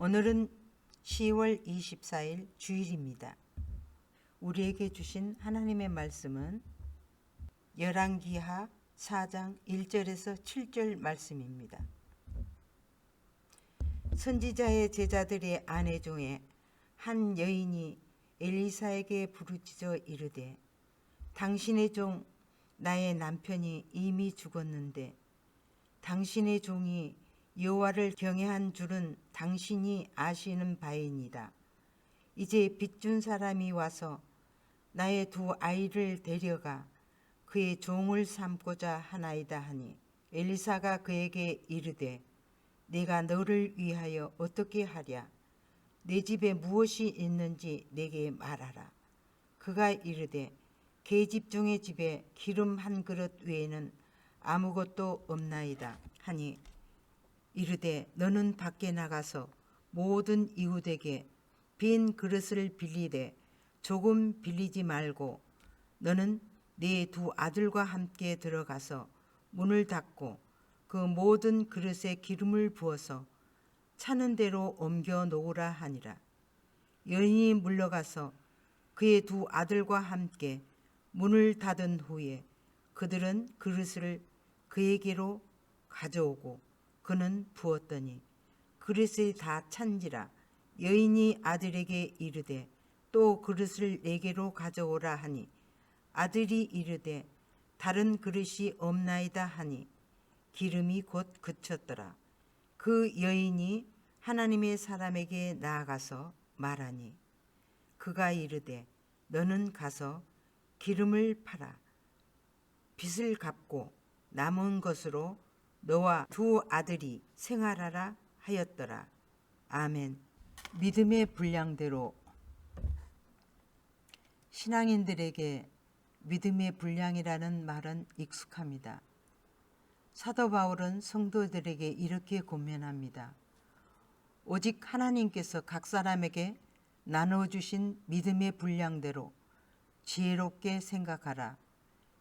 오늘은 10월 24일 주일입니다. 우리에게 주신 하나님의 말씀은 열왕기하 4장 1절에서 7절 말씀입니다. 선지자의 제자들의 아내 중에 한 여인이 엘리사에게 부르짖어 이르되, 당신의 종 나의 남편이 이미 죽었는데 당신의 종이 여호와를 경외한 줄은 당신이 아시는 바이니이다. 이제 빚준 사람이 와서 나의 두 아이를 데려가 그의 종을 삼고자 하나이다 하니, 엘리사가 그에게 이르되, 내가 너를 위하여 어떻게 하랴? 내 집에 무엇이 있는지 내게 말하라. 그가 이르되, 계집종의 집에 기름 한 그릇 외에는 아무것도 없나이다 하니, 이르되, 너는 밖에 나가서 모든 이웃에게 빈 그릇을 빌리되 조금 빌리지 말고 너는 네 두 아들과 함께 들어가서 문을 닫고 그 모든 그릇에 기름을 부어서 차는 대로 옮겨 놓으라 하니라. 여인이 물러가서 그의 두 아들과 함께 문을 닫은 후에 그들은 그릇을 그에게로 가져오고 그는 부었더니 그릇이 다 찬지라. 여인이 아들에게 이르되, 또 그릇을 내게로 가져오라 하니, 아들이 이르되, 다른 그릇이 없나이다 하니 기름이 곧 그쳤더라. 그 여인이 하나님의 사람에게 나아가서 말하니, 그가 이르되, 너는 가서 기름을 팔아 빚을 갚고 남은 것으로 너와 두 아들이 생활하라 하였더라. 아멘. 믿음의 분량대로. 신앙인들에게 믿음의 분량이라는 말은 익숙합니다. 사도 바울은 성도들에게 이렇게 권면합니다. 오직 하나님께서 각 사람에게 나눠주신 믿음의 분량대로 지혜롭게 생각하라.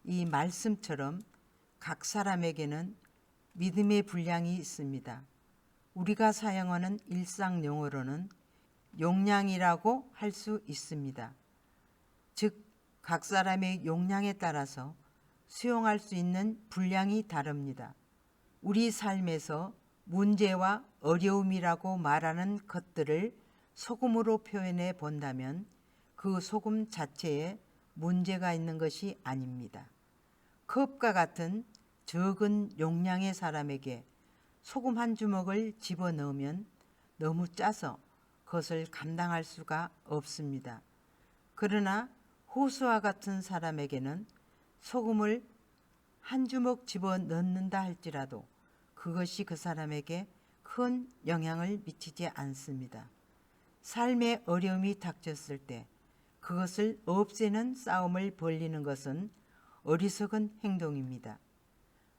이 말씀처럼 각 사람에게는 믿음의 분량이 있습니다. 우리가 사용하는 일상 용어로는 용량이라고 할 수 있습니다. 즉, 각 사람의 용량에 따라서 수용할 수 있는 분량이 다릅니다. 우리 삶에서 문제와 어려움이라고 말하는 것들을 소금으로 표현해 본다면 그 소금 자체에 문제가 있는 것이 아닙니다. 컵과 같은 적은 용량의 사람에게 소금 한 주먹을 집어넣으면 너무 짜서 그것을 감당할 수가 없습니다. 그러나 호수와 같은 사람에게는 소금을 한 주먹 집어넣는다 할지라도 그것이 그 사람에게 큰 영향을 미치지 않습니다. 삶의 어려움이 닥쳤을 때 그것을 없애는 싸움을 벌이는 것은 어리석은 행동입니다.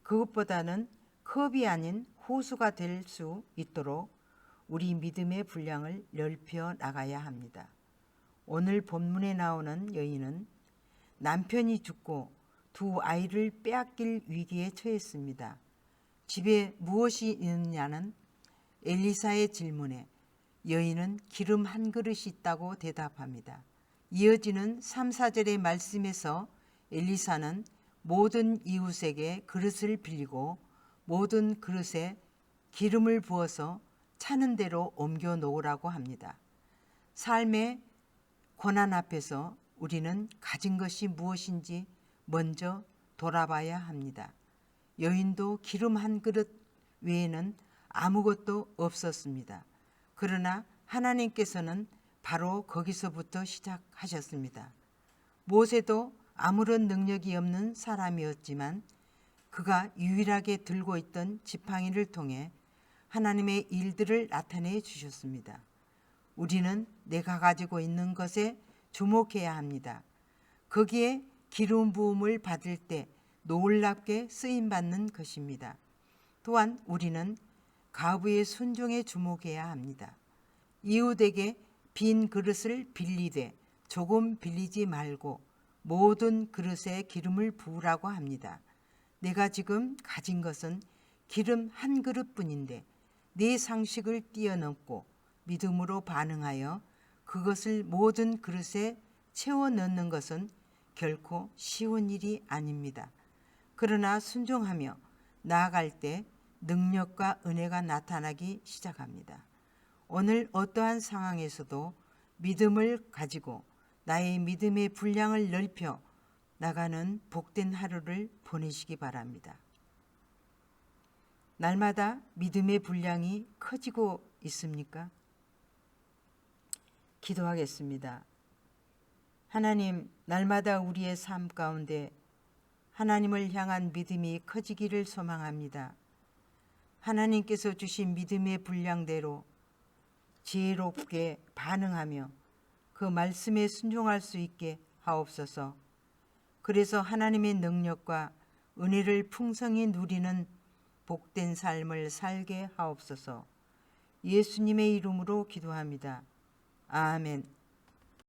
그것보다는 컵이 아닌 호수가 될 수 있도록 우리 믿음의 분량을 넓혀 나가야 합니다. 오늘 본문에 나오는 여인은 남편이 죽고 두 아이를 빼앗길 위기에 처했습니다. 집에 무엇이 있느냐는 엘리사의 질문에 여인은 기름 한 그릇이 있다고 대답합니다. 이어지는 3, 4절의 말씀에서 엘리사는 모든 이웃에게 그릇을 빌리고 모든 그릇에 기름을 부어서 차는 대로 옮겨 놓으라고 합니다. 삶의 고난 앞에서 우리는 가진 것이 무엇인지 먼저 돌아봐야 합니다. 여인도 기름 한 그릇 외에는 아무것도 없었습니다. 그러나 하나님께서는 바로 거기서부터 시작하셨습니다. 모세도 아무런 능력이 없는 사람이었지만 그가 유일하게 들고 있던 지팡이를 통해 하나님의 일들을 나타내 주셨습니다. 우리는 내가 가지고 있는 것에 주목해야 합니다. 거기에 기름 부음을 받을 때 놀랍게 쓰임받는 것입니다. 또한 우리는 가부의 순종에 주목해야 합니다. 이웃에게 빈 그릇을 빌리되 조금 빌리지 말고 모든 그릇에 기름을 부으라고 합니다. 내가 지금 가진 것은 기름 한 그릇뿐인데 내 상식을 뛰어넘고 믿음으로 반응하여 그것을 모든 그릇에 채워 넣는 것은 결코 쉬운 일이 아닙니다. 그러나 순종하며 나아갈 때 능력과 은혜가 나타나기 시작합니다. 오늘 어떠한 상황에서도 믿음을 가지고 나의 믿음의 분량을 넓혀 나가는 복된 하루를 보내시기 바랍니다. 날마다 믿음의 분량이 커지고 있습니까? 기도하겠습니다. 하나님, 날마다 우리의 삶 가운데 하나님을 향한 믿음이 커지기를 소망합니다. 하나님께서 주신 믿음의 분량대로 지혜롭게 반응하며 그 말씀에 순종할 수 있게 하옵소서. 그래서 하나님의 능력과 은혜를 풍성히 누리는 복된 삶을 살게 하옵소서. 예수님의 이름으로 기도합니다. 아멘.